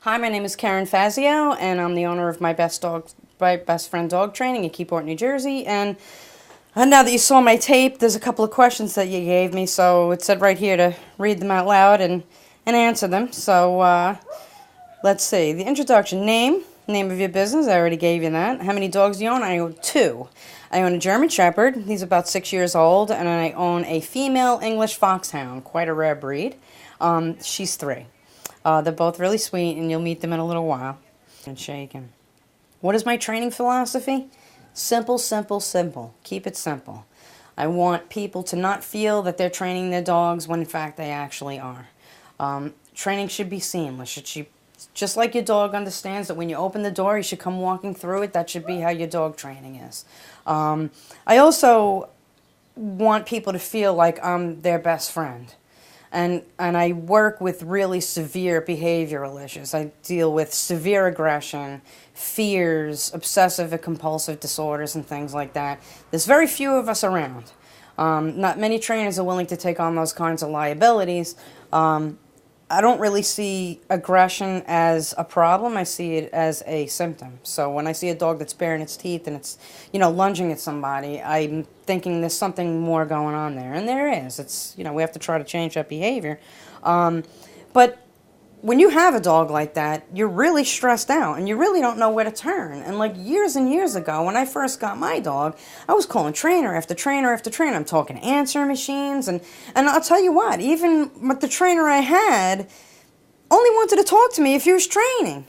Hi, my name is Karen Fazio, and I'm the owner of my best friend dog training in Keyport, New Jersey. And now that you saw my tape, there's a couple of questions that you gave me, so it said right here to read them out loud and answer them. So let's see. The introduction: name of your business. I already gave you that. How many dogs do you own? I own two. I own a German Shepherd. He's about 6 years old, and I own a female English Foxhound, quite a rare breed. She's 3. They're both really sweet, and you'll meet them in a little while. And shaking. What is my training philosophy? Simple, simple, simple. Keep it simple. I want people to not feel that they're training their dogs when in fact they actually are. Training should be seamless. It should, just like your dog understands that when you open the door, you should come walking through it. That should be how your dog training is. I also want people to feel like I'm their best friend. And I work with really severe behavioral issues. I deal with severe aggression, fears, obsessive and compulsive disorders, and things like that. There's very few of us around. Not many trainers are willing to take on those kinds of liabilities. I don't really see aggression as a problem. I see it as a symptom. So when I see a dog that's baring its teeth and it's, lunging at somebody, I'm thinking there's something more going on there. And there is. It's, we have to try to change that behavior. But when you have a dog like that, you're really stressed out and you really don't know where to turn. And like years and years ago, when I first got my dog, I was calling trainer after trainer after trainer. I'm talking answering machines. And I'll tell you what, even with the trainer I had, only wanted to talk to me if he was training.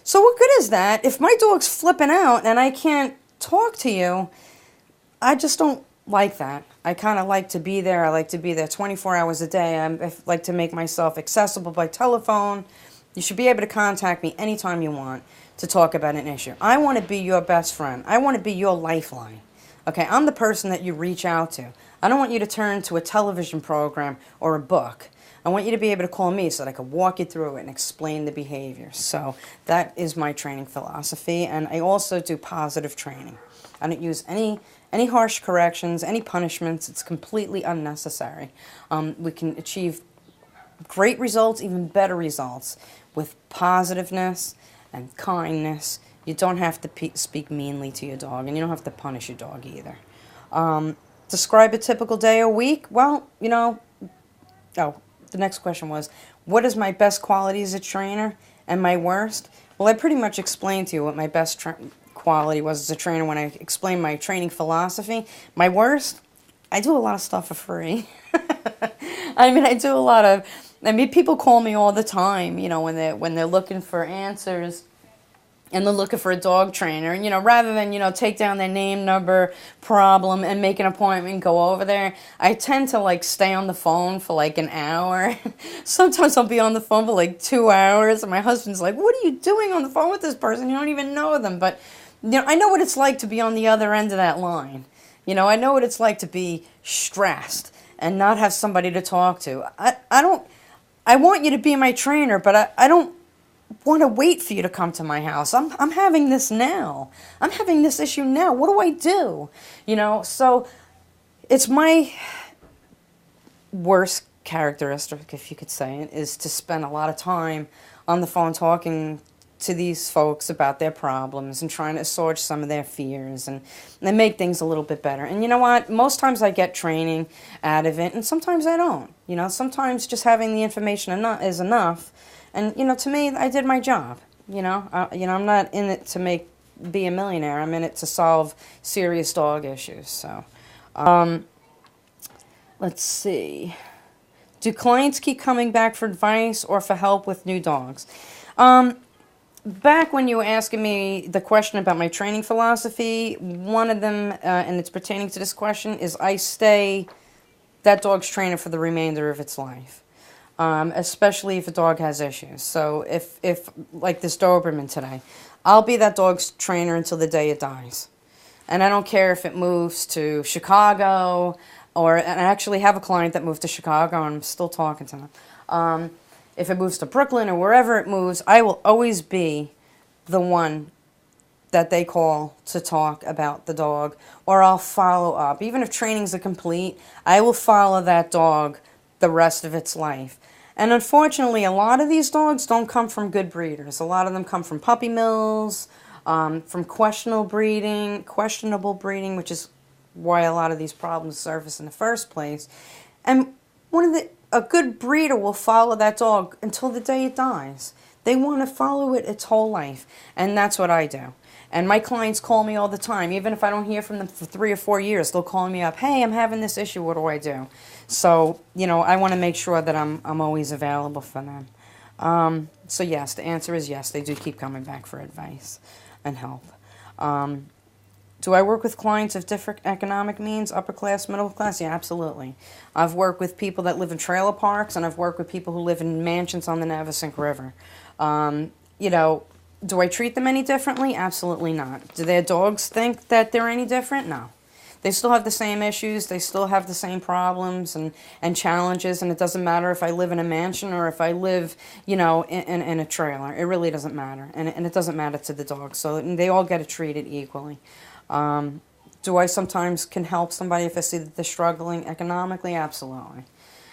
So what good is that? If my dog's flipping out and I can't talk to you, I just don't like that. I kind of like to be there. I like to be there 24 hours a day. I like to make myself accessible by telephone. You should be able to contact me anytime you want to talk about an issue. I want to be your best friend. I want to be your lifeline. Okay, I'm the person that you reach out to. I don't want you to turn to a television program or a book. I want you to be able to call me so that I can walk you through it and explain the behavior. So that is my training philosophy, and I also do positive training. I don't use any harsh corrections, any punishments. It's completely unnecessary. We can achieve great results, even better results, with positiveness and kindness. You don't have to speak meanly to your dog, and you don't have to punish your dog either. Describe a typical day or week. Well, the next question was, what is my best quality as a trainer and my worst? Well, I pretty much explained to you what my best quality was as a trainer when I explained my training philosophy. My worst, I do a lot of stuff for free. People call me all the time, when they're looking for answers and they're looking for a dog trainer. And, rather than, take down their name, number, problem, and make an appointment and go over there, I tend to, stay on the phone for, an hour. Sometimes I'll be on the phone for, 2 hours, and my husband's like, what are you doing on the phone with this person? You don't even know them. But, I know what it's like to be on the other end of that line. I know what it's like to be stressed and not have somebody to talk to. I want you to be my trainer, but I don't want to wait for you to come to my house. I'm having this now. I'm having this issue now. What do I do? So it's my worst characteristic, if you could say it, is to spend a lot of time on the phone talking to these folks about their problems and trying to assuage some of their fears and make things a little bit better. And you know what? Most times I get training out of it, and sometimes I don't. Sometimes just having the information is enough. And, to me, I did my job. I'm not in it to be a millionaire. I'm in it to solve serious dog issues. So, let's see. Do clients keep coming back for advice or for help with new dogs? Back when you were asking me the question about my training philosophy, one of them, and it's pertaining to this question, is I stay that dog's trainer for the remainder of its life. Especially if a dog has issues. So if like this Doberman today, I'll be that dog's trainer until the day it dies. And I don't care if it moves to Chicago, and I actually have a client that moved to Chicago, and I'm still talking to them. If it moves to Brooklyn or wherever it moves, I will always be the one that they call to talk about the dog, or I'll follow up. Even if trainings are complete, I will follow that dog the rest of its life. And unfortunately, a lot of these dogs don't come from good breeders. A lot of them come from puppy mills, from questionable breeding, which is why a lot of these problems surface in the first place. And a good breeder will follow that dog until the day it dies. They want to follow it its whole life, and that's what I do. And my clients call me all the time. Even if I don't hear from them for 3 or 4 years, they'll call me up, hey, I'm having this issue, what do I do? So, I want to make sure that I'm always available for them. So yes, the answer is yes, they do keep coming back for advice and help. Do I work with clients of different economic means, upper class, middle class? Yeah, absolutely. I've worked with people that live in trailer parks, and I've worked with people who live in mansions on the Navesink River. Do I treat them any differently? Absolutely not. Do their dogs think that they're any different? No. They still have the same issues, they still have the same problems and challenges, and it doesn't matter if I live in a mansion or if I live, in a trailer. It really doesn't matter, and it doesn't matter to the dogs, so they all get treated equally. Do I sometimes can help somebody if I see that they're struggling economically? Absolutely.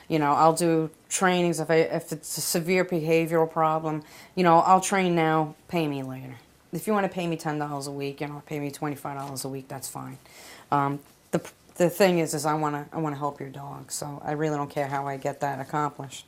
I'll do trainings if it's a severe behavioral problem. I'll train now, pay me later. If you want to pay me $10 a week, pay me $25 a week, that's fine. The thing is I want to help your dog, so I really don't care how I get that accomplished.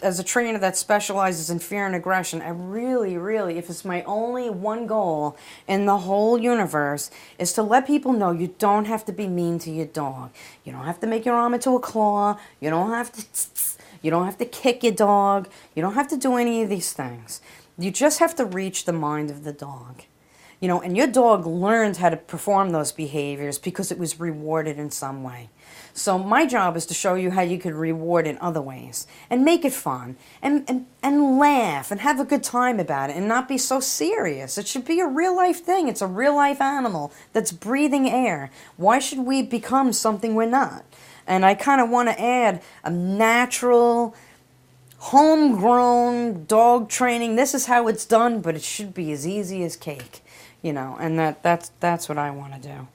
As a trainer that specializes in fear and aggression, I really, if it's my only one goal in the whole universe, is to let people know you don't have to be mean to your dog. You don't have to make your arm into a claw. You don't have to kick your dog. You don't have to do any of these things. You just have to reach the mind of the dog. And your dog learned how to perform those behaviors because it was rewarded in some way. So my job is to show you how you could reward in other ways and make it fun and laugh and have a good time about it and not be so serious. It should be a real life thing. It's a real life animal that's breathing air. Why should we become something we're not? And I kind of want to add a natural, homegrown dog training. This is how it's done, but it should be as easy as cake. And that's what I want to do.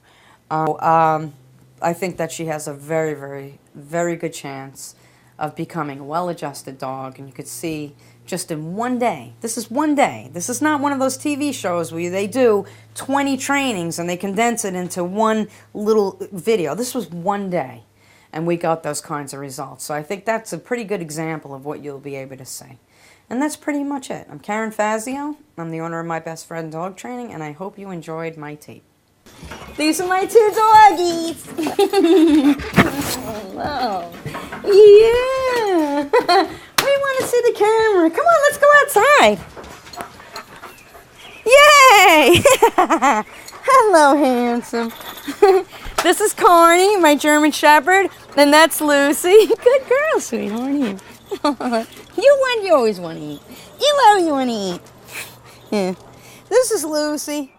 I think that she has a very, very, very good chance of becoming a well-adjusted dog, and you could see just in one day. This is one day. This is not one of those TV shows where they do 20 trainings and they condense it into one little video. This was one day, and we got those kinds of results. So I think that's a pretty good example of what you'll be able to see. And that's pretty much it. I'm Karen Fazio. I'm the owner of My Best Friend Dog Training, and I hope you enjoyed my tape. These are my 2 doggies. Oh, yeah. We want to see the camera. Come on, let's go outside. Yay! Hello, handsome. This is Carney, my German Shepherd, and that's Lucy. Good girl, sweetheart. You always want to eat. You always want to eat. Yeah. This is Lucy.